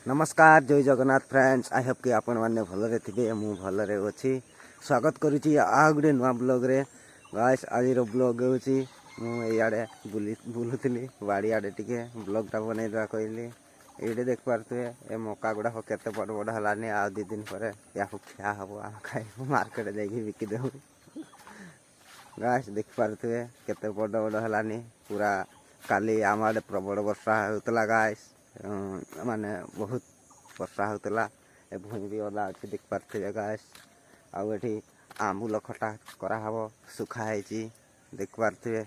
नमस्कार जय Jagannath friends I hope कि आपण मैंने भलरे थे मु भलरे अच्छी स्वागत करुच्ची आ गोटे नुआ ब्लॉग रे गाइस आज ब्लॉग होची मुझे बुलूली बाड़ी आड़े टिके ब्लॉगटा बनईदा कहली ये देख पारे ए मका गुड़ा केते बड़ बड़ है आ 2 दिन पर या खिया हम आम खाइबू मार्केट जाकि बिकिदेबू गाइस देख पारे केते बड़ बड़ है पूरा काली आम आड़े प्रबल वर्षा होता गाइस माने बहुत वर्षा होता ए भूमि भी ओला अच्छी देख पारे गाइस आठी आंबुल खटा कराहब सुखाई देख पारे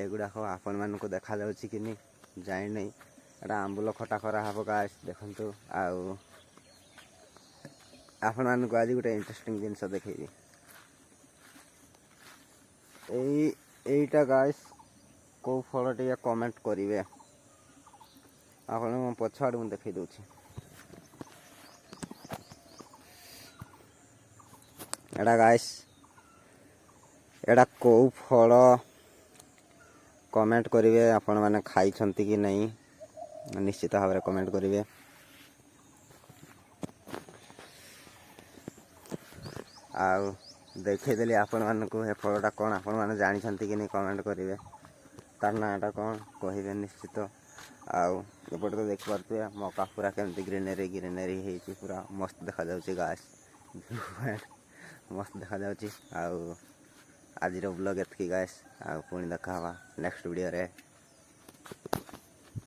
एगुड़ाक आपण मान को देखा जाऊँगी कि नहीं जाए नहीं एटा आंबुल खटा कराहब गाइस देखु आपण मान को आज गोटे इंटरेस्टिंग जिनस देखी एटा गाइस कौ फल टे कमेंट करेंगे आप पछआड़ मुझे देखी दूसरी एटा गाइस एटा कौ फल कमेंट करेंगे आपण मैंने खाई कि नहीं निश्चित भाव में कमेंट करेंगे आउ देखीदेली आपण मानक फलटा कौन आपण मैंने जानते कि नहीं कमेंट करेंगे तार नाटा कौन कहे निश्चित आउपटे तो देख पारे मका पूरा केमती ग्रीनरी ग्रीनरी हो पूरा मस्त देखा जाऊँगी गाइस मस्त देखा जाऊँगी आज ब्लॉग एतकी गाइस पुणी देखा नेक्स्ट वीडियो रे।